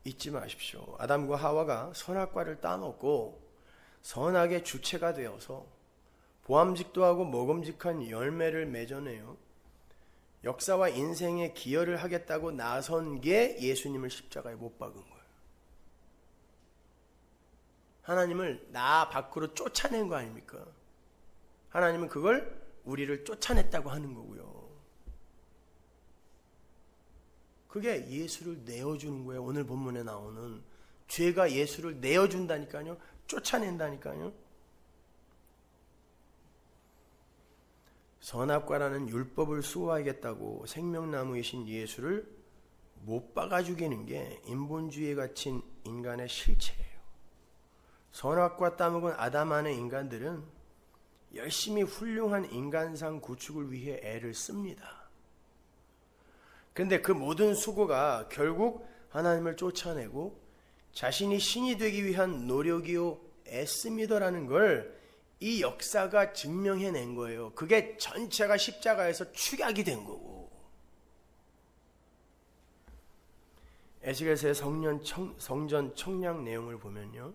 잊지 마십시오. 아담과 하와가 선악과를 따먹고 선악의 주체가 되어서 보암직도 하고 먹음직한 열매를 맺어내요. 역사와 인생에 기여를 하겠다고 나선 게 예수님을 십자가에 못 박은 거예요. 하나님을 나 밖으로 쫓아낸 거 아닙니까? 하나님은 그걸 우리를 쫓아냈다고 하는 거고요. 그게 예수를 내어주는 거예요. 오늘 본문에 나오는 죄가 예수를 내어준다니까요. 쫓아낸다니까요. 선악과라는 율법을 수호하겠다고 생명나무이신 예수를 못 박아 죽이는 게 인본주의에 갇힌 인간의 실체예요. 선악과 따먹은 아담 안의 인간들은 열심히 훌륭한 인간상 구축을 위해 애를 씁니다. 그런데 그 모든 수고가 결국 하나님을 쫓아내고 자신이 신이 되기 위한 노력이요 애씀이더라는 걸 이 역사가 증명해낸 거예요. 그게 전체가 십자가에서 축약이 된 거고. 에스겔서의 성전 청량 내용을 보면요,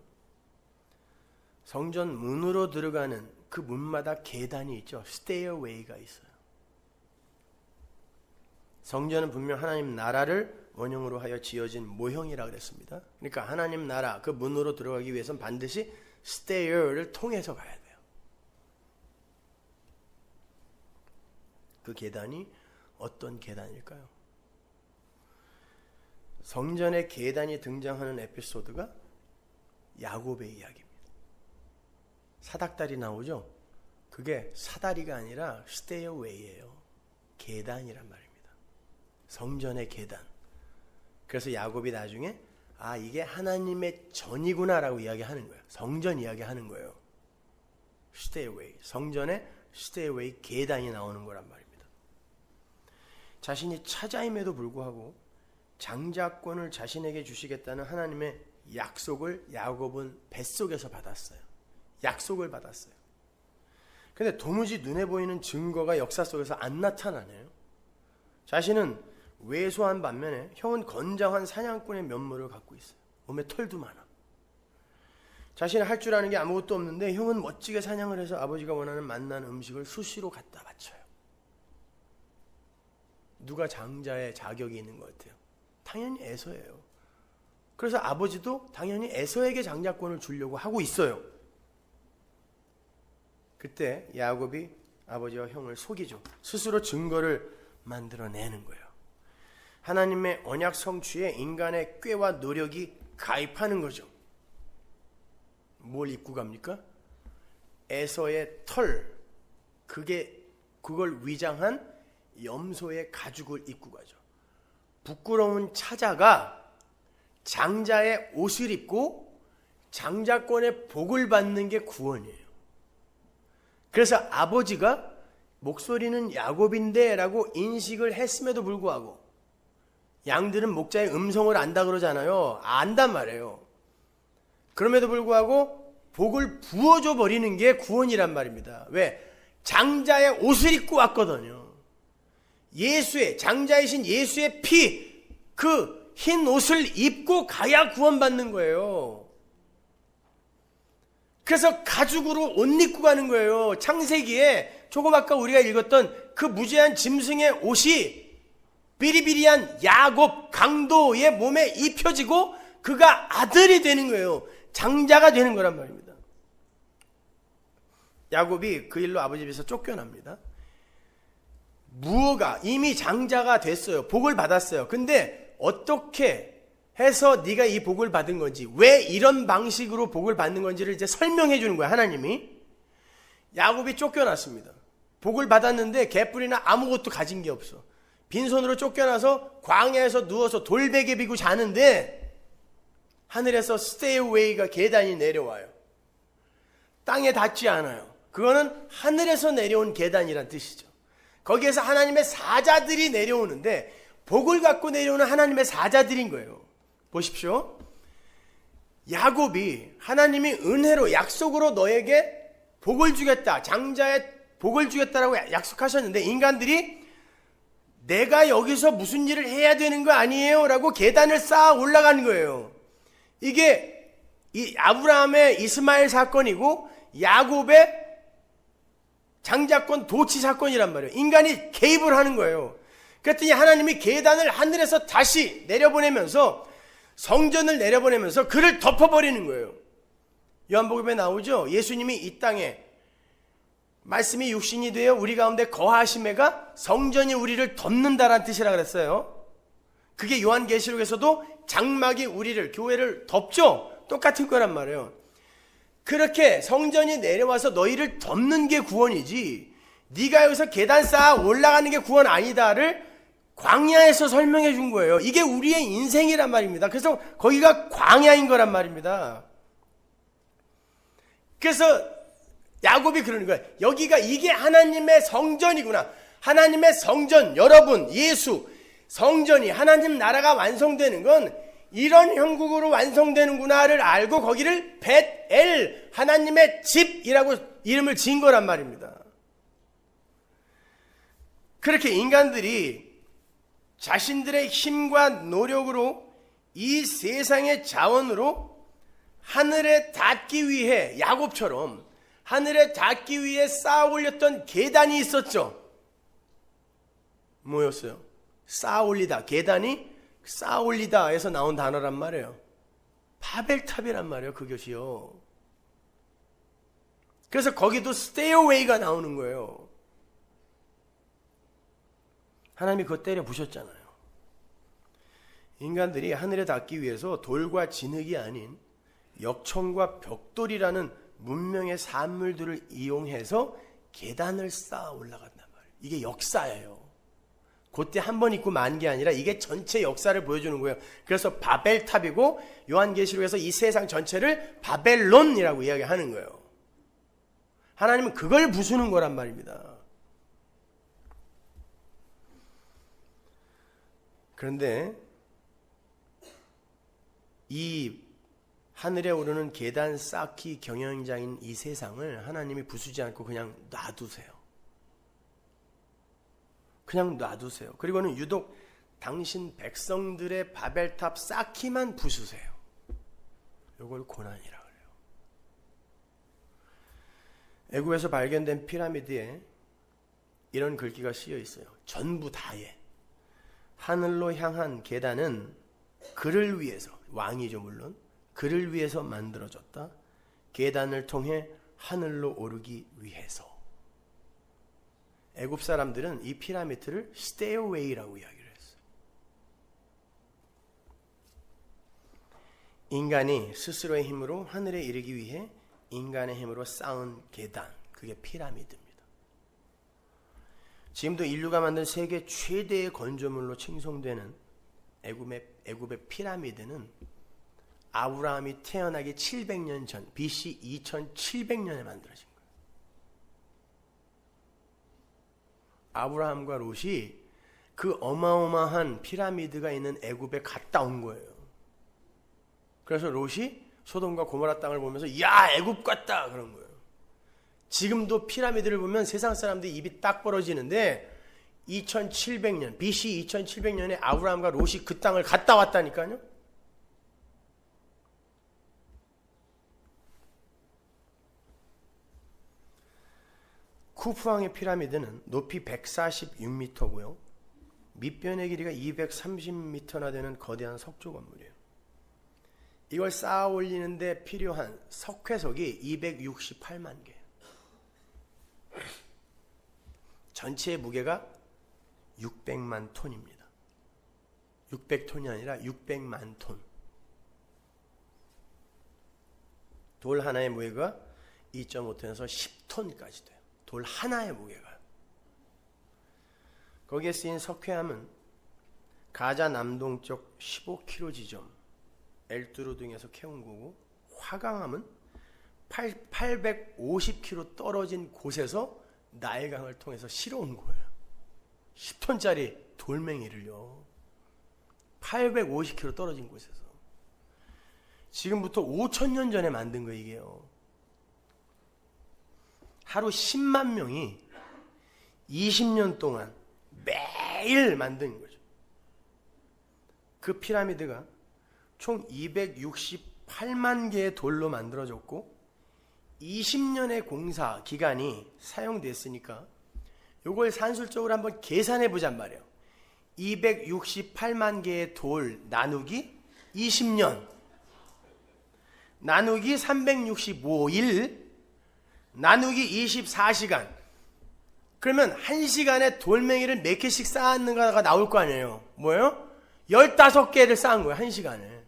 성전 문으로 들어가는 그 문마다 계단이 있죠. 스테어웨이가 있어요. 성전은 분명 하나님 나라를 원형으로 하여 지어진 모형이라 그랬습니다. 그러니까 하나님 나라 그 문으로 들어가기 위해서는 반드시 스테어를 통해서 가야 돼요. 그 계단이 어떤 계단일까요? 성전의 계단이 등장하는 에피소드가 야곱의 이야기입니다. 사닥다리 나오죠? 그게 사다리가 아니라 스테어웨이예요. 계단이란 말입니다. 성전의 계단. 그래서 야곱이 나중에 이게 하나님의 전이구나라고 이야기하는 거예요. 성전 이야기하는 거예요. 스테어웨이. 성전의 스테어웨이 계단이 나오는 거란 말입니다. 자신이 차자임에도 불구하고 장자권을 자신에게 주시겠다는 하나님의 약속을 야곱은 뱃속에서 받았어요. 약속을 받았어요. 근데 도무지 눈에 보이는 증거가 역사 속에서 안 나타나네요. 자신은 왜소한 반면에 형은 건장한 사냥꾼의 면모를 갖고 있어요. 몸에 털도 많아. 자신은 할 줄 아는 게 아무것도 없는데 형은 멋지게 사냥을 해서 아버지가 원하는 맛난 음식을 수시로 갖다 바쳐요. 누가 장자의 자격이 있는 것 같아요? 당연히 에서예요. 그래서 아버지도 당연히 에서에게 장자권을 주려고 하고 있어요. 그때 야곱이 아버지와 형을 속이죠. 스스로 증거를 만들어내는 거예요. 하나님의 언약 성취에 인간의 꾀와 노력이 가입하는 거죠. 뭘 입고 갑니까? 에서의 털, 그걸 위장한 염소의 가죽을 입고 가죠. 부끄러운 차자가 장자의 옷을 입고 장자권의 복을 받는 게 구원이에요. 그래서 아버지가 목소리는 야곱인데 라고 인식을 했음에도 불구하고, 양들은 목자의 음성을 안다 그러잖아요. 안단 말이에요. 그럼에도 불구하고 복을 부어줘 버리는 게 구원이란 말입니다. 왜? 장자의 옷을 입고 왔거든요. 장자이신 예수의 피, 그 흰 옷을 입고 가야 구원받는 거예요. 그래서 가죽으로 옷 입고 가는 거예요. 창세기에 조금 아까 우리가 읽었던 그 무지한 짐승의 옷이 비리비리한 야곱 강도의 몸에 입혀지고 그가 아들이 되는 거예요. 장자가 되는 거란 말입니다. 야곱이 그 일로 아버지 집에서 쫓겨납니다. 무어가 이미 장자가 됐어요. 복을 받았어요. 근데 어떻게 해서 네가 이 복을 받은 건지, 왜 이런 방식으로 복을 받는 건지를 이제 설명해 주는 거야, 하나님이. 야곱이 쫓겨났습니다. 복을 받았는데 개뿔이나 아무것도 가진 게 없어. 빈손으로 쫓겨나서 광야에서 누워서 돌베개 비고 자는데 하늘에서 스테이웨이가 계단이 내려와요. 땅에 닿지 않아요. 그거는 하늘에서 내려온 계단이란 뜻이죠. 거기에서 하나님의 사자들이 내려오는데 복을 갖고 내려오는 하나님의 사자들인 거예요. 보십시오. 야곱이 하나님이 은혜로 약속으로 너에게 복을 주겠다, 장자의 복을 주겠다라고 약속하셨는데 인간들이 내가 여기서 무슨 일을 해야 되는 거 아니에요? 라고 계단을 쌓아 올라가는 거예요. 이게 이 아브라함의 이스마엘 사건이고 야곱의 장자권 도치 사건이란 말이에요. 인간이 개입을 하는 거예요. 그랬더니 하나님이 계단을 하늘에서 다시 내려보내면서 성전을 내려보내면서 그를 덮어버리는 거예요. 요한복음에 나오죠. 예수님이 이 땅에 말씀이 육신이 되어 우리 가운데 거하심에가 성전이 우리를 덮는다라는 뜻이라 그랬어요. 그게 요한계시록에서도 장막이 우리를, 교회를 덮죠. 똑같은 거란 말이에요. 그렇게 성전이 내려와서 너희를 덮는 게 구원이지 네가 여기서 계단 쌓아 올라가는 게 구원 아니다를 광야에서 설명해 준 거예요. 이게 우리의 인생이란 말입니다. 그래서 거기가 광야인 거란 말입니다. 그래서 야곱이 그러는 거예요. 여기가 이게 하나님의 성전이구나. 하나님의 성전, 여러분, 예수, 성전이 하나님 나라가 완성되는 건 이런 형국으로 완성되는구나를 알고 거기를 벳엘, 하나님의 집이라고 이름을 지은 거란 말입니다. 그렇게 인간들이 자신들의 힘과 노력으로 이 세상의 자원으로 하늘에 닿기 위해 야곱처럼 하늘에 닿기 위해 쌓아 올렸던 계단이 있었죠. 뭐였어요? 쌓아 올리다. 계단이 쌓아 올리다 에서 나온 단어란 말이에요. 바벨탑이란 말이에요. 그것이요. 그래서 거기도 스테어웨이가 나오는 거예요. 하나님이 그거 때려 부셨잖아요. 인간들이 하늘에 닿기 위해서 돌과 진흙이 아닌 역청과 벽돌이라는 문명의 산물들을 이용해서 계단을 쌓아 올라간단 말이에요. 이게 역사예요. 그때 한 번 있고 만 게 아니라 이게 전체 역사를 보여주는 거예요. 그래서 바벨탑이고 요한계시록에서 이 세상 전체를 바벨론이라고 이야기하는 거예요. 하나님은 그걸 부수는 거란 말입니다. 그런데 이 하늘에 오르는 계단 쌓기 경영장인 이 세상을 하나님이 부수지 않고 그냥 놔두세요. 그냥 놔두세요. 그리고는 유독 당신 백성들의 바벨탑 쌓기만 부수세요. 이걸 고난이라 그래요. 애굽에서 발견된 피라미드에 이런 글귀가 쓰여 있어요. 전부 다에 하늘로 향한 계단은 그를 위해서, 왕이죠 물론, 그를 위해서 만들어졌다. 계단을 통해 하늘로 오르기 위해서. 애굽 사람들은 이 피라미드를 스테어웨이라고 이야기를 했어요. 인간이 스스로의 힘으로 하늘에 이르기 위해 인간의 힘으로 쌓은 계단, 그게 피라미드입니다. 지금도 인류가 만든 세계 최대의 건조물로 칭송되는 애굽의 피라미드는 아브라함이 태어나기 700년 전, BC 2700년에 만들어진 거예요. 아브라함과 롯이 그 어마어마한 피라미드가 있는 애굽에 갔다 온 거예요. 그래서 롯이 소돔과 고모라 땅을 보면서 야, 애굽 같다 그런 거예요. 지금도 피라미드를 보면 세상 사람들이 입이 딱 벌어지는데 2700년, BC 2700년에 아브라함과 롯이 그 땅을 갔다 왔다니까요. 쿠프왕의 피라미드는 높이 146m고요. 밑변의 길이가 230m나 되는 거대한 석조 건물이에요. 이걸 쌓아 올리는데 필요한 석회석이 268만 개. 전체의 무게가 600만 톤입니다. 600톤이 아니라 600만 톤. 돌 하나의 무게가 2.5톤에서 10톤까지 돼요. 돌 하나의 무게가. 거기에 쓰인 석회암은 가자 남동쪽 15km 지점 엘두루 등에서 캐온 거고, 화강암은 850km 떨어진 곳에서 나일강을 통해서 실어온 거예요. 10톤짜리 돌멩이를요. 850km 떨어진 곳에서. 지금부터 5000년 전에 만든 거 이게요. 하루 10만 명이 20년 동안 매일 만든 거죠. 그 피라미드가 총 268만 개의 돌로 만들어졌고 20년의 공사 기간이 사용됐으니까 이걸 산술적으로 한번 계산해 보잔 말이에요. 268만 개의 돌 나누기 20년 나누기 365일 나누기 24시간. 그러면 1시간에 돌멩이를 몇 개씩 쌓았는가가 나올 거 아니에요. 뭐예요? 15개를 쌓은 거예요. 1시간에.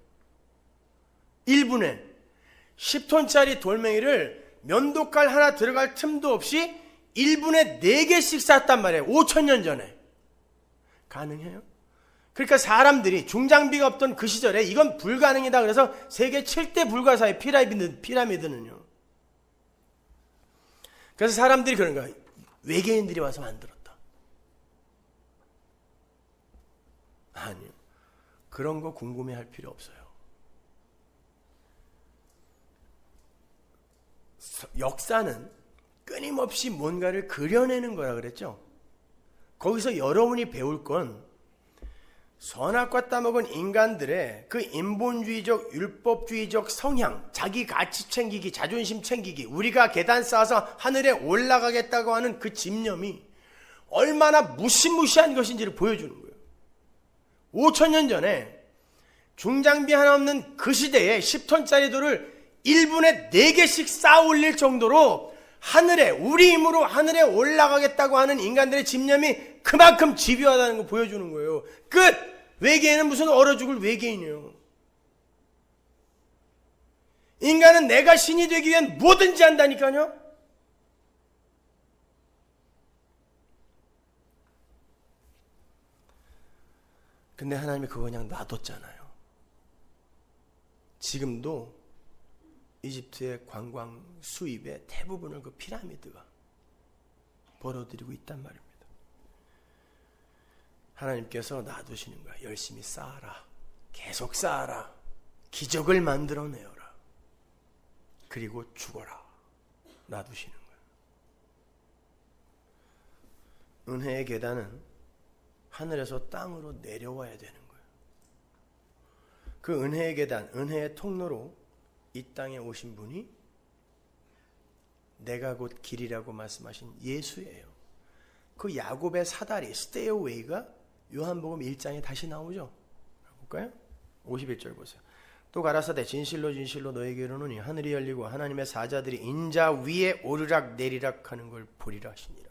1분에 10톤짜리 돌멩이를 면도칼 하나 들어갈 틈도 없이 1분에 4개씩 쌓았단 말이에요. 5,000년 전에. 가능해요? 그러니까 사람들이 중장비가 없던 그 시절에 이건 불가능이다 그래서 세계 7대 불가사의 피라미드는요. 그래서 사람들이 그런 거예요. 외계인들이 와서 만들었다. 아니요. 그런 거 궁금해할 필요 없어요. 역사는 끊임없이 뭔가를 그려내는 거라 그랬죠. 거기서 여러분이 배울 건 선악과 따먹은 인간들의 그 인본주의적 율법주의적 성향, 자기 가치 챙기기, 자존심 챙기기, 우리가 계단 쌓아서 하늘에 올라가겠다고 하는 그 집념이 얼마나 무시무시한 것인지를 보여주는 거예요. 5,000년 전에 중장비 하나 없는 그 시대에 10톤짜리 돌을 1분에 4개씩 쌓아 올릴 정도로 하늘에, 우리 힘으로 하늘에 올라가겠다고 하는 인간들의 집념이 그만큼 집요하다는 걸 보여주는 거예요. 끝! 외계인은 무슨 얼어 죽을 외계인이에요. 인간은 내가 신이 되기 위한 뭐든지 한다니까요. 근데 하나님이 그거 그냥 놔뒀잖아요. 지금도 이집트의 관광 수입의 대부분을 그 피라미드가 벌어들이고 있단 말입니다. 하나님께서 놔두시는 거야. 열심히 쌓아라. 계속 쌓아라. 기적을 만들어내어라. 그리고 죽어라. 놔두시는 거야. 은혜의 계단은 하늘에서 땅으로 내려와야 되는 거예요. 그 은혜의 계단, 은혜의 통로로 이 땅에 오신 분이 내가 곧 길이라고 말씀하신 예수예요. 그 야곱의 사다리, 스테이어웨이가 요한복음 1장에 다시 나오죠. 볼까요? 51절 보세요. 또 가라사대 진실로 진실로 너에게 이르노니 하늘이 열리고 하나님의 사자들이 인자 위에 오르락 내리락 하는 걸 보리라 하시니라.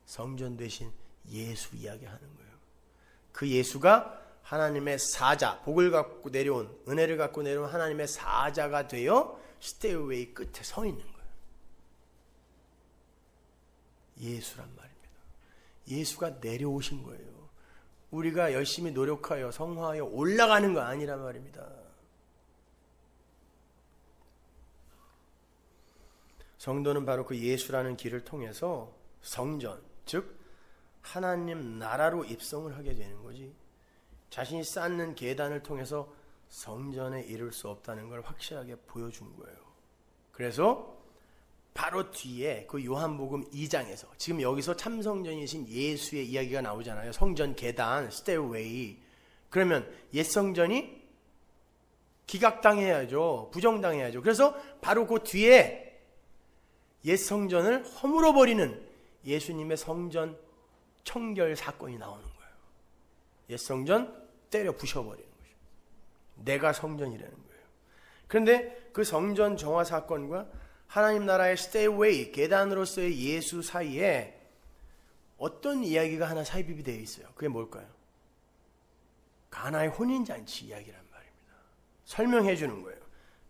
성전 되신 예수 이야기하는 거예요. 그 예수가 하나님의 사자, 복을 갖고 내려온, 은혜를 갖고 내려온 하나님의 사자가 되어 스테이어웨이 끝에 서 있는 거예요. 예수란 말입니다. 예수가 내려오신 거예요. 우리가 열심히 노력하여 성화하여 올라가는 거 아니란 말입니다. 성도는 바로 그 예수라는 길을 통해서 성전, 즉 하나님 나라로 입성을 하게 되는 거지, 자신이 쌓는 계단을 통해서 성전에 이룰 수 없다는 걸 확실하게 보여준 거예요. 그래서 바로 뒤에 그 요한복음 2장에서 지금 여기서 참성전이신 예수의 이야기가 나오잖아요. 성전 계단, 스테이웨이. 그러면 옛 성전이 기각당해야죠. 부정당해야죠. 그래서 바로 그 뒤에 옛 성전을 허물어버리는 예수님의 성전 청결 사건이 나오는 거예요. 옛 성전 때려 부셔버리는 거죠. 내가 성전이라는 거예요. 그런데 그 성전 정화 사건과 하나님 나라의 스테이웨이, 계단으로서의 예수 사이에 어떤 이야기가 하나 삽입이 되어 있어요. 그게 뭘까요? 가나의 혼인잔치 이야기란 말입니다. 설명해 주는 거예요.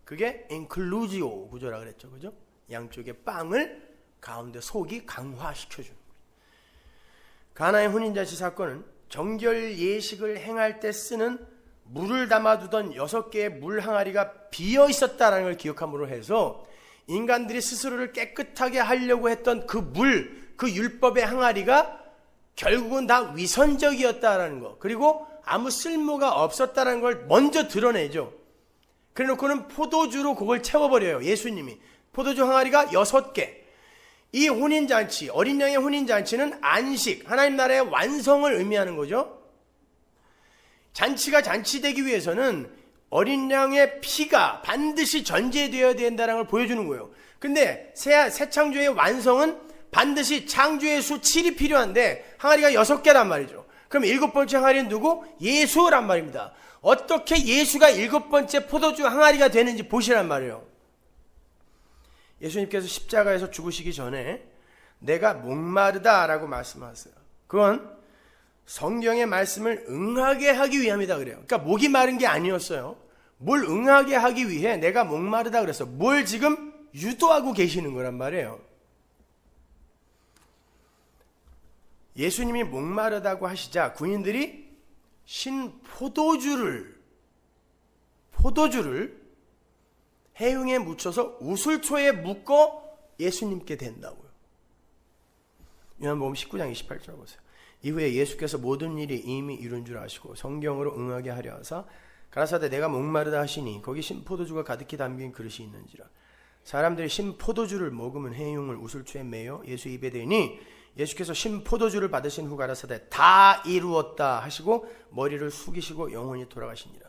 그게 인클루지오 구조라 그랬죠. 그죠? 양쪽의 빵을 가운데 속이 강화시켜 주는 거예요. 가나의 혼인잔치 사건은 정결 예식을 행할 때 쓰는 물을 담아두던 6개의 물 항아리가 비어 있었다는 걸 기억함으로 해서 인간들이 스스로를 깨끗하게 하려고 했던 그 물, 그 율법의 항아리가 결국은 다 위선적이었다라는 거, 그리고 아무 쓸모가 없었다는 걸 먼저 드러내죠. 그래 놓고는 포도주로 그걸 채워버려요. 예수님이. 포도주 항아리가 6개. 이 혼인잔치, 어린 양의 혼인잔치는 안식, 하나님 나라의 완성을 의미하는 거죠. 잔치가 잔치되기 위해서는 어린 양의 피가 반드시 전제되어야 된다는 걸 보여주는 거예요. 근데 새 창조의 완성은 반드시 창조의 수 7이 필요한데 항아리가 6개란 말이죠. 그럼 7번째 항아리는 누구? 예수란 말입니다. 어떻게 예수가 7번째 포도주 항아리가 되는지 보시란 말이에요. 예수님께서 십자가에서 죽으시기 전에 내가 목마르다 라고 말씀하세요. 그건 성경의 말씀을 응하게 하기 위함이다 그래요. 그러니까 목이 마른 게 아니었어요. 뭘 응하게 하기 위해 내가 목마르다 그랬어. 뭘 지금 유도하고 계시는 거란 말이에요. 예수님이 목마르다고 하시자 군인들이 신 포도주를 해흉에 묻혀서 우슬초에 묶어 예수님께 댄다고요. 요한복음 19장 28절 보세요. 이후에 예수께서 모든 일이 이미 이룬 줄 아시고 성경으로 응하게 하려 하사 가라사대 내가 목마르다 하시니 거기 신포도주가 가득히 담긴 그릇이 있는지라. 사람들이 신포도주를 먹으면 해흉을 우슬초에 매어 예수 입에 대니 예수께서 신포도주를 받으신 후 가라사대 다 이루었다 하시고 머리를 숙이시고 영원히 돌아가시니라.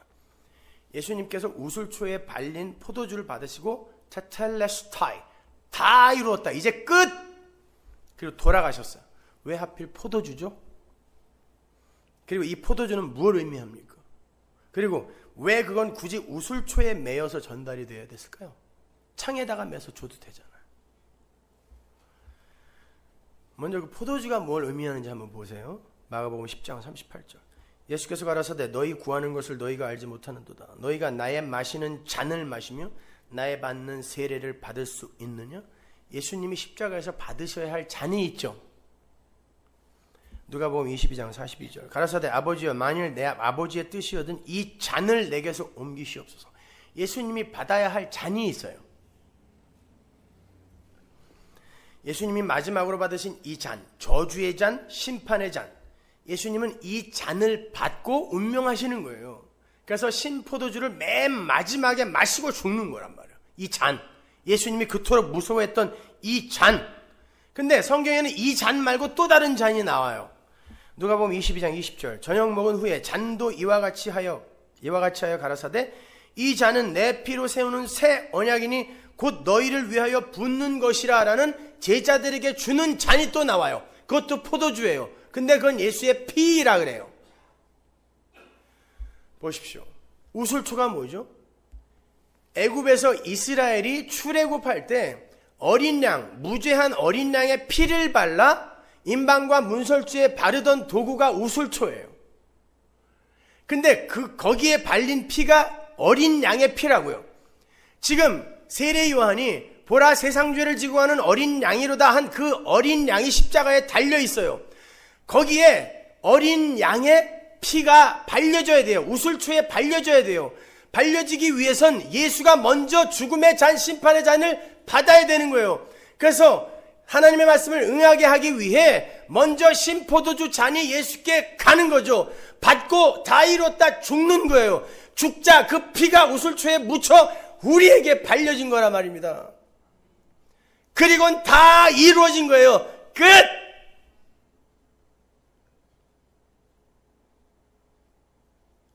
예수님께서 우슬초에 발린 포도주를 받으시고 테텔레스타이 다 이루었다 이제 끝 그리고 돌아가셨어요. 왜 하필 포도주죠? 그리고 이 포도주는 무엇을 의미합니까? 그리고 왜 그건 굳이 우슬초에 매여서 전달이 되어야 됐을까요? 창에다가 매서 줘도 되잖아요. 먼저 그 포도주가 뭘 의미하는지 한번 보세요. 마가복음 10장 38절. 예수께서 가라사대 너희 구하는 것을 너희가 알지 못하는도다. 너희가 나의 마시는 잔을 마시며 나의 받는 세례를 받을 수 있느냐? 예수님이 십자가에서 받으셔야 할 잔이 있죠. 누가복음 22장 42절. 가라사대 아버지여 만일 내 아버지의 뜻이거든 이 잔을 내게서 옮기시옵소서. 예수님이 받아야 할 잔이 있어요. 예수님이 마지막으로 받으신 이 잔, 저주의 잔, 심판의 잔. 예수님은 이 잔을 받고 운명하시는 거예요. 그래서 신포도주를 맨 마지막에 마시고 죽는 거란 말이에요. 이 잔. 예수님이 그토록 무서워했던 이 잔. 근데 성경에는 이 잔 말고 또 다른 잔이 나와요. 누가복음 22장 20절. 저녁 먹은 후에 잔도 이와 같이 하여 가라사대 이 잔은 내 피로 세우는 새 언약이니 곧 너희를 위하여 붓는 것이라 라는 제자들에게 주는 잔이 또 나와요. 그것도 포도주예요. 근데 그건 예수의 피라 그래요. 보십시오. 우슬초가 뭐죠? 애굽에서 이스라엘이 출애굽할 때 어린 양, 무죄한 어린 양의 피를 발라 임방과 문설주에 바르던 도구가 우슬초예요. 근데 거기에 발린 피가 어린 양의 피라고요. 지금 세례 요한이 보라 세상 죄를 지고 가는 어린 양이로다 한 그 어린 양이 십자가에 달려 있어요. 거기에 어린 양의 피가 발려져야 돼요. 우슬초에 발려져야 돼요. 발려지기 위해선 예수가 먼저 죽음의 잔, 심판의 잔을 받아야 되는 거예요. 그래서 하나님의 말씀을 응하게 하기 위해 먼저 신포도주 잔이 예수께 가는 거죠. 받고 다 이뤘다 죽는 거예요. 죽자 그 피가 우슬초에 묻혀 우리에게 발려진 거란 말입니다. 그리고는 다 이루어진 거예요. 끝!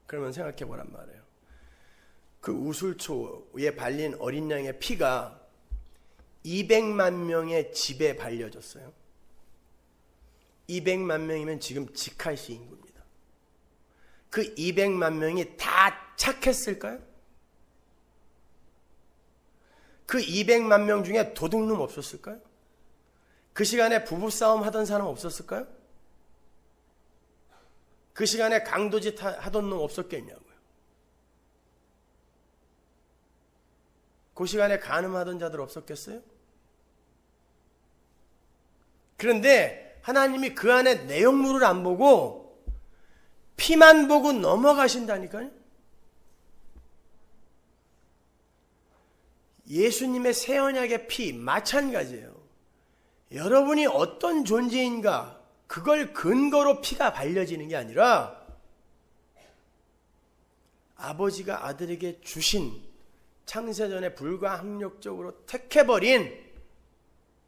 그러면 생각해 보란 말이에요. 그 우슬초에 발린 어린 양의 피가 200만 명의 집에 발려졌어요. 200만 명이면 지금 지카시 인구입니다. 그 200만 명이 다 착했을까요? 그 200만 명 중에 도둑놈 없었을까요? 그 시간에 부부싸움 하던 사람 없었을까요? 그 시간에 강도짓 하던 놈 없었겠냐고요. 그 시간에 간음하던 자들 없었겠어요? 그런데 하나님이 그 안에 내용물을 안 보고 피만 보고 넘어가신다니까요. 예수님의 새 언약의 피 마찬가지예요. 여러분이 어떤 존재인가 그걸 근거로 피가 발려지는 게 아니라 아버지가 아들에게 주신 창세전에 불가항력적으로 택해버린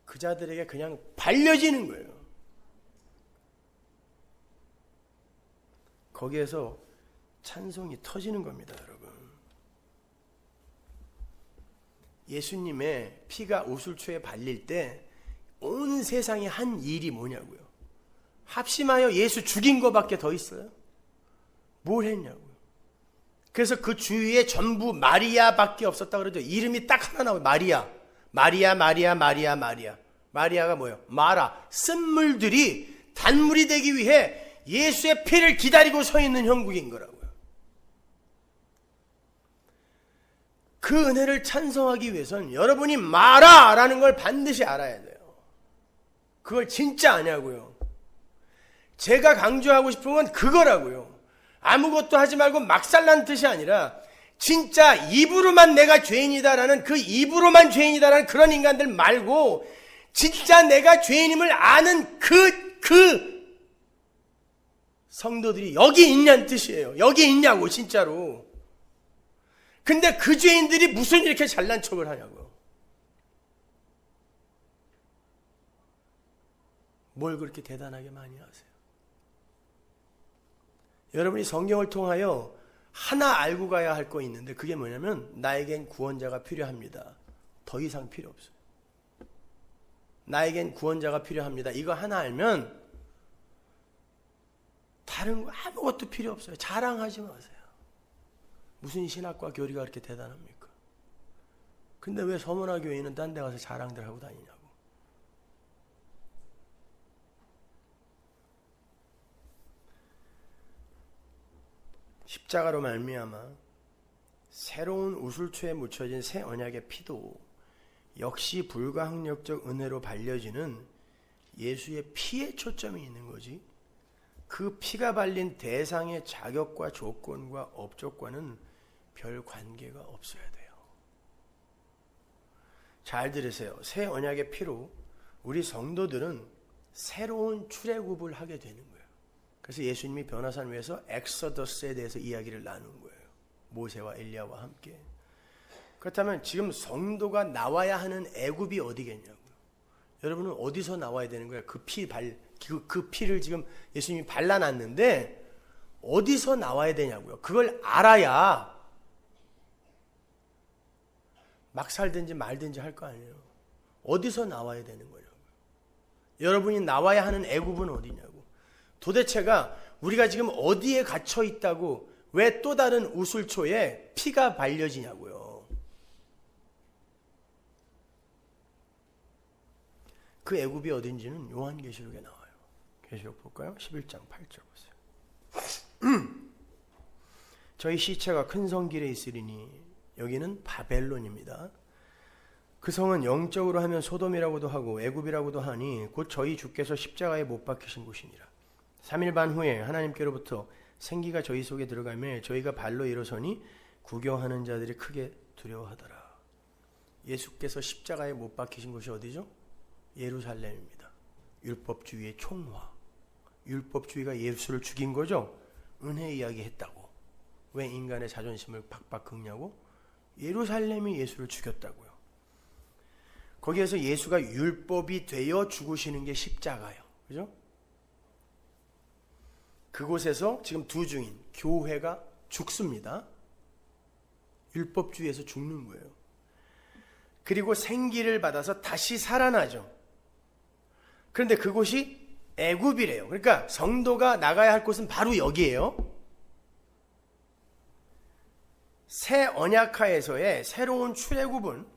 그 자들에게 그냥 발려지는 거예요. 거기에서 찬송이 터지는 겁니다, 여러분. 예수님의 피가 우슬초에 발릴 때 온 세상이 한 일이 뭐냐고요. 합심하여 예수 죽인 거밖에 더 있어요? 뭘 했냐고요. 그래서 그 주위에 전부 마리아밖에 없었다 그러죠. 이름이 딱 하나 나와요. 마리아. 마리아, 마리아, 마리아, 마리아. 마리아가 뭐예요? 마라. 쓴물들이 단물이 되기 위해 예수의 피를 기다리고 서 있는 형국인 거라고요. 그 은혜를 찬송하기 위해서는 여러분이 마라라는 걸 반드시 알아야 돼요. 그걸 진짜 아냐고요. 제가 강조하고 싶은 건 그거라고요. 아무것도 하지 말고 막살난 뜻이 아니라 진짜 입으로만 내가 죄인이다라는, 그 입으로만 죄인이다라는 그런 인간들 말고 진짜 내가 죄인임을 아는 그 성도들이 여기 있냐는 뜻이에요. 여기 있냐고, 진짜로. 근데 그 죄인들이 무슨 이렇게 잘난 척을 하냐고요. 뭘 그렇게 대단하게 많이 하세요? 여러분이 성경을 통하여 하나 알고 가야 할 거 있는데 그게 뭐냐면 나에겐 구원자가 필요합니다. 더 이상 필요 없어요. 나에겐 구원자가 필요합니다. 이거 하나 알면 다른 거 아무것도 필요 없어요. 자랑하지 마세요. 무슨 신학과 교리가 그렇게 대단합니까? 근데 왜 서문화 교회는 딴 데 가서 자랑들 하고 다니냐고. 십자가로 말미암아 새로운 우슬초에 묻혀진 새 언약의 피도 역시 불가항력적 은혜로 발려지는 예수의 피에 초점이 있는 거지, 그 피가 발린 대상의 자격과 조건과 업적과는 별 관계가 없어야 돼요. 잘 들으세요. 새 언약의 피로 우리 성도들은 새로운 출애굽을 하게 되는 거예요. 그래서 예수님이 변화산 위에서 엑소더스에 대해서 이야기를 나눈 거예요. 모세와 엘리야와 함께. 그렇다면 지금 성도가 나와야 하는 애굽이 어디겠냐고요. 여러분은 어디서 나와야 되는 거예요? 그 피를 지금 예수님이 발라놨는데 어디서 나와야 되냐고요. 그걸 알아야 막 살든지 말든지 할 거 아니에요. 어디서 나와야 되는 거냐고요. 여러분이 나와야 하는 애굽은 어디냐고. 도대체가 우리가 지금 어디에 갇혀 있다고 왜 또 다른 우슬초에 피가 발려지냐고요. 그 애굽이 어딘지는 요한계시록에 나와요. 계시록 볼까요? 11장 8절 보세요. 저희 시체가 큰 성 길에 있으리니 여기는 바벨론입니다. 그 성은 영적으로 하면 소돔이라고도 하고 애굽이라고도 하니 곧 저희 주께서 십자가에 못 박히신 곳이니라. 3일 반 후에 하나님께로부터 생기가 저희 속에 들어가며 저희가 발로 일어서니 구경하는 자들이 크게 두려워하더라. 예수께서 십자가에 못 박히신 곳이 어디죠? 예루살렘입니다. 율법주의의 총화. 율법주의가 예수를 죽인 거죠? 은혜 이야기 했다고. 왜 인간의 자존심을 박박 긁냐고? 예루살렘이 예수를 죽였다고요. 거기에서 예수가 율법이 되어 죽으시는 게 십자가예요. 그죠? 그곳에서 지금 두 증인, 교회가 죽습니다. 율법주의에서 죽는 거예요. 그리고 생기를 받아서 다시 살아나죠. 그런데 그곳이 애굽이래요. 그러니까 성도가 나가야 할 곳은 바로 여기예요. 새 언약하에서의 새로운 출애굽은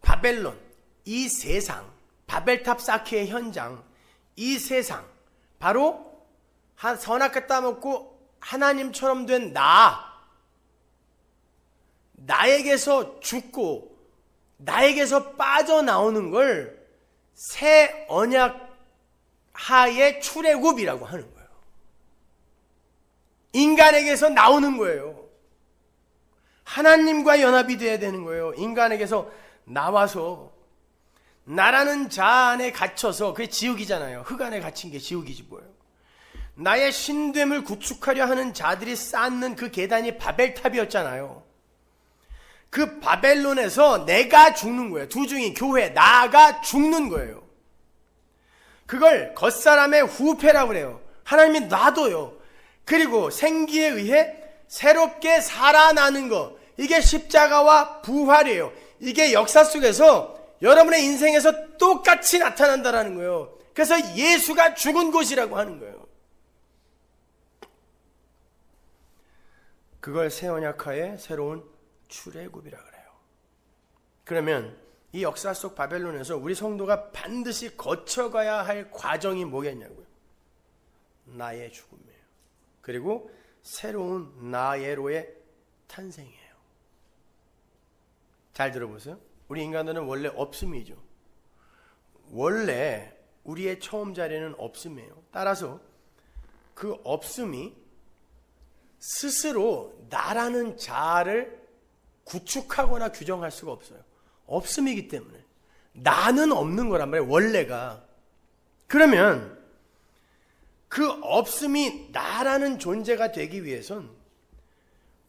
바벨론, 이 세상, 바벨탑 쌓기의 현장, 이 세상, 바로 선악과 따먹고 하나님처럼 된 나에게서 죽고 나에게서 빠져나오는 걸 새 언약 하의 출애굽이라고 하는 거예요. 인간에게서 나오는 거예요. 하나님과 연합이 되어야 되는 거예요. 인간에게서 나와서 나라는 자 안에 갇혀서, 그게 지옥이잖아요. 흙 안에 갇힌 게 지옥이지 뭐예요. 나의 신됨을 구축하려 하는 자들이 쌓는 그 계단이 바벨탑이었잖아요. 그 바벨론에서 내가 죽는 거예요. 두중이 교회, 나가 죽는 거예요. 그걸 겉사람의 후패라고 그래요. 하나님이 놔둬요. 그리고 생기에 의해 새롭게 살아나는 거, 이게 십자가와 부활이에요. 이게 역사 속에서 여러분의 인생에서 똑같이 나타난다라는 거예요. 그래서 예수가 죽은 곳이라고 하는 거예요. 그걸 새 언약하에 새로운 출애굽이라 그래요. 그러면 이 역사 속 바벨론에서 우리 성도가 반드시 거쳐가야 할 과정이 뭐겠냐고요? 나의 죽음이에요. 그리고 새로운 나예로의 탄생이에요. 잘 들어보세요. 우리 인간들은 원래 없음이죠. 원래 우리의 처음 자리는 없음이에요. 따라서 그 없음이 스스로 나라는 자아를 구축하거나 규정할 수가 없어요. 없음이기 때문에. 나는 없는 거란 말이에요. 원래가. 그러면 그 없음이 나라는 존재가 되기 위해선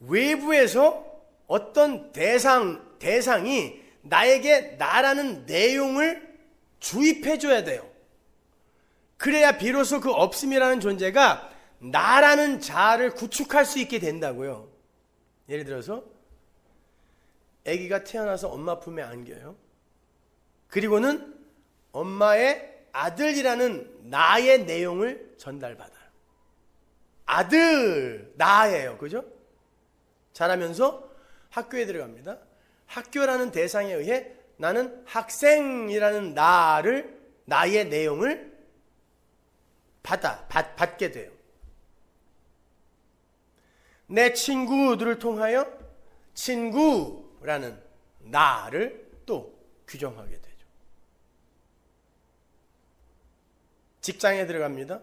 외부에서 어떤 대상이 나에게 나라는 내용을 주입해줘야 돼요. 그래야 비로소 그 없음이라는 존재가 나라는 자아를 구축할 수 있게 된다고요. 예를 들어서 아기가 태어나서 엄마 품에 안겨요. 그리고는 엄마의 아들이라는 나의 내용을 전달받아요. 아들, 나예요. 그죠? 자라면서 학교에 들어갑니다. 학교라는 대상에 의해 나는 학생이라는 나의 내용을 받게 돼요. 내 친구들을 통하여 친구라는 나를 또 규정하게 되죠. 직장에 들어갑니다.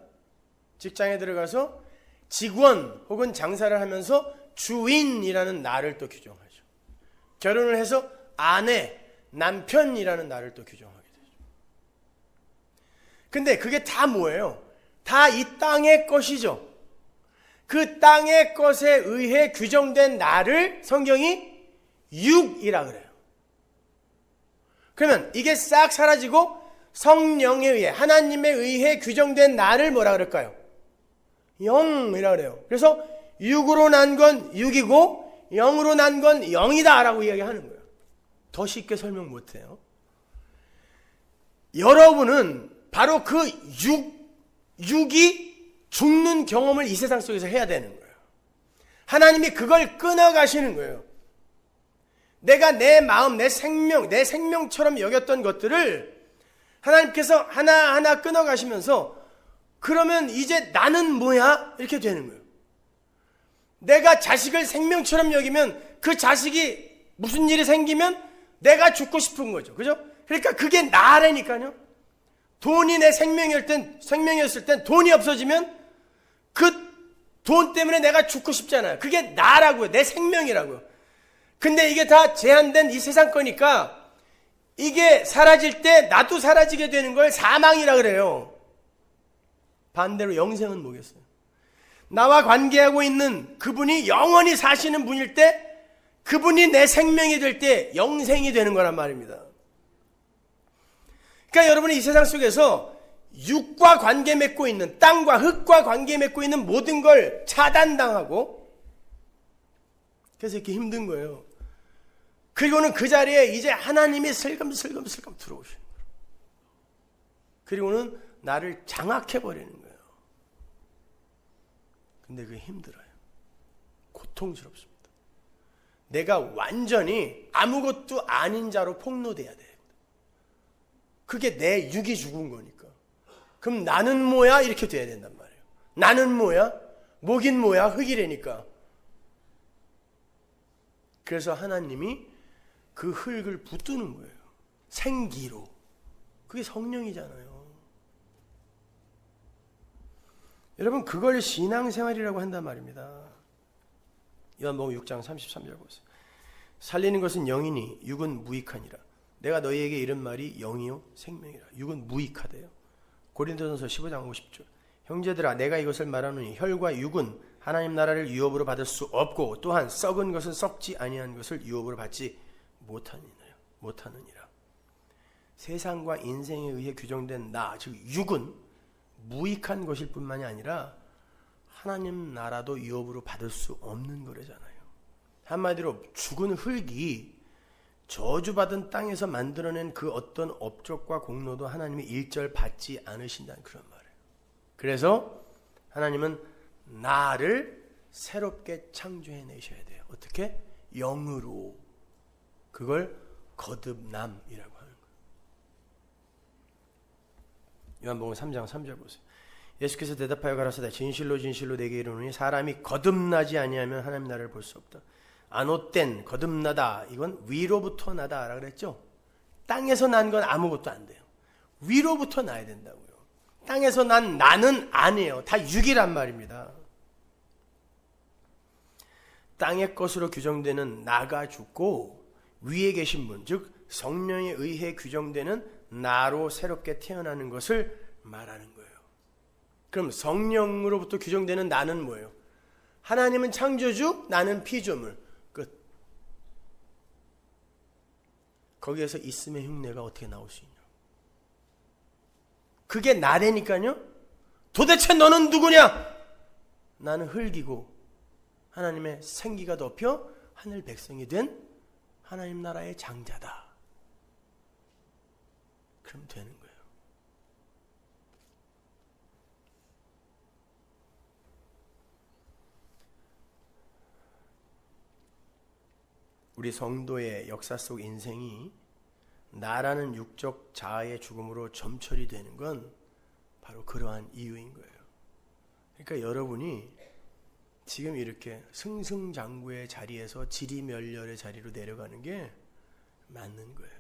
직장에 들어가서 직원 혹은 장사를 하면서 주인이라는 나를 또 규정하죠. 결혼을 해서 아내, 남편이라는 나를 또 규정하게 되죠. 근데 그게 다 뭐예요? 다 이 땅의 것이죠. 그 땅의 것에 의해 규정된 나를 성경이 육이라 그래요. 그러면 이게 싹 사라지고 성령에 의해, 하나님에 의해 규정된 나를 뭐라 그럴까요? 영이라 그래요. 그래서 육으로 난 건 육이고 영으로 난 건 영이다 라고 이야기하는 거예요. 더 쉽게 설명 못해요. 여러분은 바로 그 육이 죽는 경험을 이 세상 속에서 해야 되는 거예요. 하나님이 그걸 끊어가시는 거예요. 내가 내 마음, 내 생명처럼 여겼던 것들을 하나님께서 하나하나 끊어가시면서 그러면 이제 나는 뭐야? 이렇게 되는 거예요. 내가 자식을 생명처럼 여기면 그 자식이 무슨 일이 생기면 내가 죽고 싶은 거죠. 그죠? 그러니까 그게 나라니까요. 돈이 내 생명이었을 땐 돈이 없어지면 그 돈 때문에 내가 죽고 싶잖아요. 그게 나라고요. 내 생명이라고요. 근데 이게 다 제한된 이 세상 거니까 이게 사라질 때 나도 사라지게 되는 걸 사망이라 그래요. 반대로 영생은 뭐겠어요? 나와 관계하고 있는 그분이 영원히 사시는 분일 때 그분이 내 생명이 될 때 영생이 되는 거란 말입니다. 그러니까 여러분이 이 세상 속에서 육과 관계 맺고 있는, 땅과 흙과 관계 맺고 있는 모든 걸 차단당하고 그래서 이렇게 힘든 거예요. 그리고는 그 자리에 이제 하나님이 슬금슬금 들어오시는 거예요. 그리고는 나를 장악해버리는 거예요. 근데 그게 힘들어요. 고통스럽습니다. 내가 완전히 아무것도 아닌 자로 폭로돼야 돼요. 그게 내 육이 죽은 거니까. 그럼 나는 뭐야? 이렇게 돼야 된단 말이에요. 나는 뭐야? 목인 뭐야? 흙이라니까. 그래서 하나님이 그 흙을 붙드는 거예요. 생기로. 그게 성령이잖아요. 여러분 그걸 신앙생활이라고 한단 말입니다. 요한복음 6장 33절 보세요. 살리는 것은 영이니 육은 무익하니라. 내가 너희에게 이런 말이 영이요 생명이라. 육은 무익하대요. 고린도전서 15장 50절. 형제들아 내가 이것을 말하노니 혈과 육은 하나님 나라를 유업으로 받을 수 없고 또한 썩은 것은 썩지 아니한 것을 유업으로 받지 못하느니라. 세상과 인생에 의해 규정된 나, 즉 육은 무익한 것일 뿐만이 아니라 하나님 나라도 유업으로 받을 수 없는 거래잖아요. 한마디로 죽은 흙이 저주받은 땅에서 만들어낸 그 어떤 업적과 공로도 하나님이 일절 받지 않으신다는 그런 말이에요. 그래서 하나님은 나를 새롭게 창조해내셔야 돼요. 어떻게? 영으로. 그걸 거듭남이라고 하는 거예요. 요한복음 3장 3절 보세요. 예수께서 대답하여 가라사대 진실로 진실로 내게 이르노니 사람이 거듭나지 아니하면 하나님 나라를 볼 수 없다. 안옷된 거듭나다, 이건 위로부터 나다라 그랬죠. 땅에서 난 건 아무것도 안 돼요. 위로부터 나야 된다고요. 땅에서 난 나는 아니에요. 다 육이란 말입니다. 땅의 것으로 규정되는 나가 죽고 위에 계신 분, 즉 성령에 의해 규정되는 나로 새롭게 태어나는 것을 말하는 거예요. 그럼 성령으로부터 규정되는 나는 뭐예요? 하나님은 창조주, 나는 피조물. 끝. 거기에서 있음의 흉내가 어떻게 나올 수 있냐? 그게 나라니까요. 도대체 너는 누구냐? 나는 흙이고 하나님의 생기가 덮여 하늘 백성이 된 하나님 나라의 장자다. 그럼 되는 거예요. 우리 성도의 역사 속 인생이 나라는 육적 자아의 죽음으로 점철이 되는 건 바로 그러한 이유인 거예요. 그러니까 여러분이 지금 이렇게 승승장구의 자리에서 지리멸렬의 자리로 내려가는 게 맞는 거예요.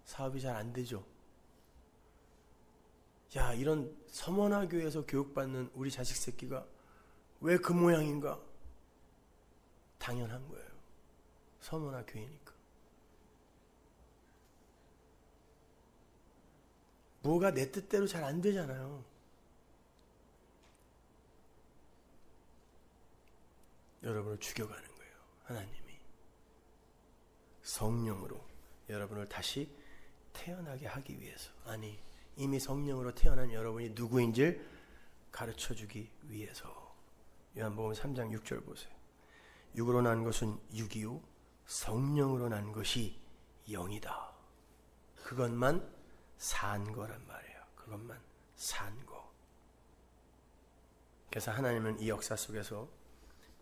사업이 잘 안 되죠. 야, 이런 서머나 교회에서 교육받는 우리 자식 새끼가 왜 그 모양인가? 당연한 거예요. 서머나 교회니까. 뭐가 내 뜻대로 잘 안 되잖아요. 여러분을 죽여가는 거예요. 하나님이 성령으로 여러분을 다시 태어나게 하기 위해서, 아니 이미 성령으로 태어난 여러분이 누구인지를 가르쳐주기 위해서. 요한복음 3장 6절 보세요. 육으로 난 것은 육이요 성령으로 난 것이 영이다. 그것만 산 거란 말이에요. 그것만 산 거. 그래서 하나님은 이 역사 속에서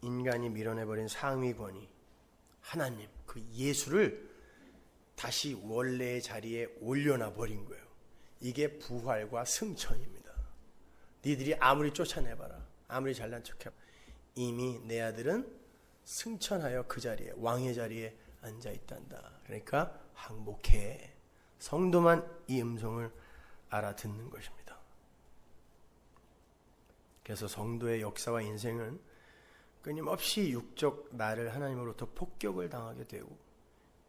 인간이 밀어내버린 상위권위 하나님, 그 예수를 다시 원래의 자리에 올려놔 버린 거예요. 이게 부활과 승천입니다. 니들이 아무리 쫓아내봐라, 아무리 잘난 척해봐, 이미 내 아들은 승천하여 그 자리에, 왕의 자리에 앉아있단다. 그러니까 항복해. 성도만 이 음성을 알아듣는 것입니다. 그래서 성도의 역사와 인생은 끊임없이 육적 나를 하나님으로부터 폭격을 당하게 되고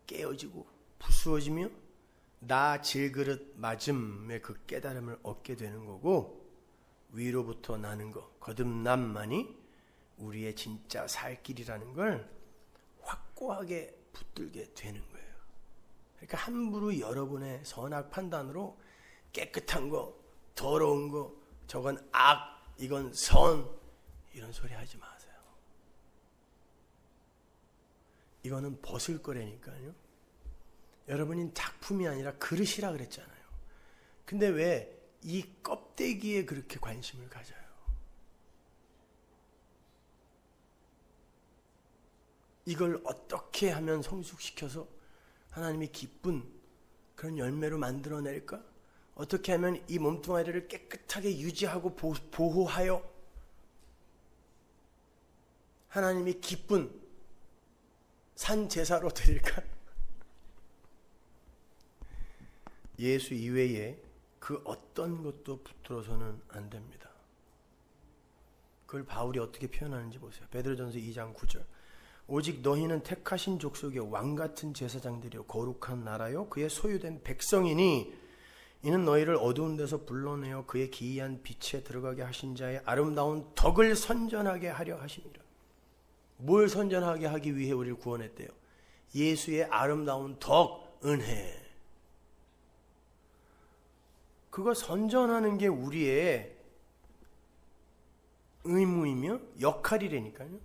깨어지고 부수어지며 나 질그릇 맞음의 그 깨달음을 얻게 되는 거고, 위로부터 나는 것, 거듭남만이 우리의 진짜 살 길이라는 걸 확고하게 붙들게 되는 거예요. 그러니까 함부로 여러분의 선악 판단으로 깨끗한 거, 더러운 거, 저건 악, 이건 선, 이런 소리 하지 마세요. 이거는 벗을 거라니까요. 여러분이 작품이 아니라 그릇이라 그랬잖아요. 근데 왜 이 껍데기에 그렇게 관심을 가져요? 이걸 어떻게 하면 성숙시켜서 하나님이 기쁜 그런 열매로 만들어낼까? 어떻게 하면 이 몸뚱아리를 깨끗하게 유지하고 보호하여 하나님이 기쁜 산 제사로 드릴까? 예수 이외에 그 어떤 것도 붙들어서는 안 됩니다. 그걸 바울이 어떻게 표현하는지 보세요. 베드로전서 2장 9절. 오직 너희는 택하신 족속의 왕같은 제사장들이요 거룩한 나라요 그의 소유된 백성이니 이는 너희를 어두운 데서 불러내어 그의 기이한 빛에 들어가게 하신 자의 아름다운 덕을 선전하게 하려 하심이라. 뭘 선전하게 하기 위해 우리를 구원했대요? 예수의 아름다운 덕, 은혜. 그거 선전하는 게 우리의 의무이며 역할이라니까요.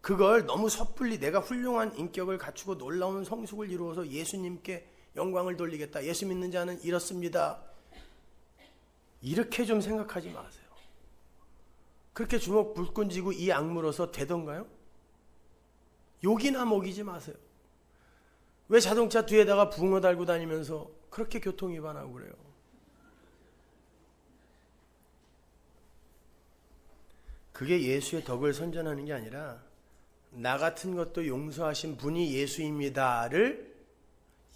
그걸 너무 섣불리 내가 훌륭한 인격을 갖추고 놀라운 성숙을 이루어서 예수님께 영광을 돌리겠다. 예수 믿는 자는 이렇습니다. 이렇게 좀 생각하지 마세요. 그렇게 주먹 불끈 쥐고 이 악물어서 되던가요? 욕이나 먹이지 마세요. 왜 자동차 뒤에다가 붕어 달고 다니면서 그렇게 교통위반하고 그래요? 그게 예수의 덕을 선전하는 게 아니라 나 같은 것도 용서하신 분이 예수입니다를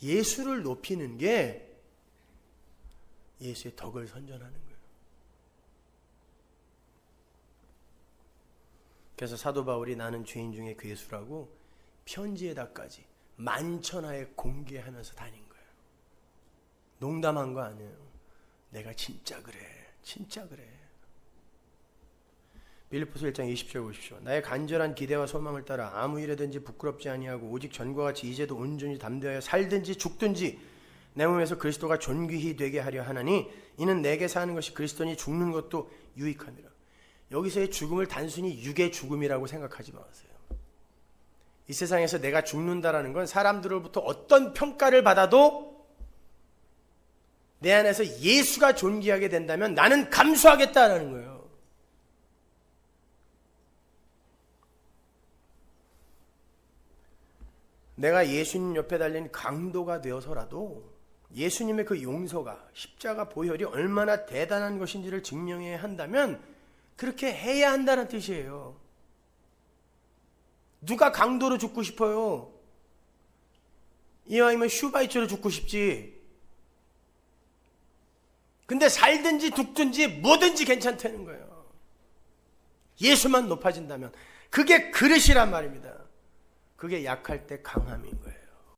예수를 높이는 게 예수의 덕을 선전하는 거예요. 그래서 사도 바울이 나는 죄인 중에 괴수라고 편지에다까지 만천하에 공개하면서 다닌 거예요. 농담한 거 아니에요. 내가 진짜 그래. 진짜 그래. 빌립보서 1장 20절 보십시오. 나의 간절한 기대와 소망을 따라 아무 일에든지 부끄럽지 아니하고 오직 전과 같이 이제도 온전히 담대하여 살든지 죽든지 내 몸에서 그리스도가 존귀히 되게 하려 하나니 이는 내게 사는 것이 그리스도니 죽는 것도 유익함이라. 여기서의 죽음을 단순히 육의 죽음이라고 생각하지 마세요. 이 세상에서 내가 죽는다라는 건 사람들로부터 어떤 평가를 받아도 내 안에서 예수가 존귀하게 된다면 나는 감수하겠다라는 거예요. 내가 예수님 옆에 달린 강도가 되어서라도 예수님의 그 용서가 십자가 보혈이 얼마나 대단한 것인지를 증명해야 한다면 그렇게 해야 한다는 뜻이에요. 누가 강도로 죽고 싶어요? 이왕이면 슈바이처로 죽고 싶지. 근데 살든지 죽든지 뭐든지 괜찮다는 거예요. 예수만 높아진다면 그게 그릇이란 말입니다. 그게 약할 때 강함인 거예요.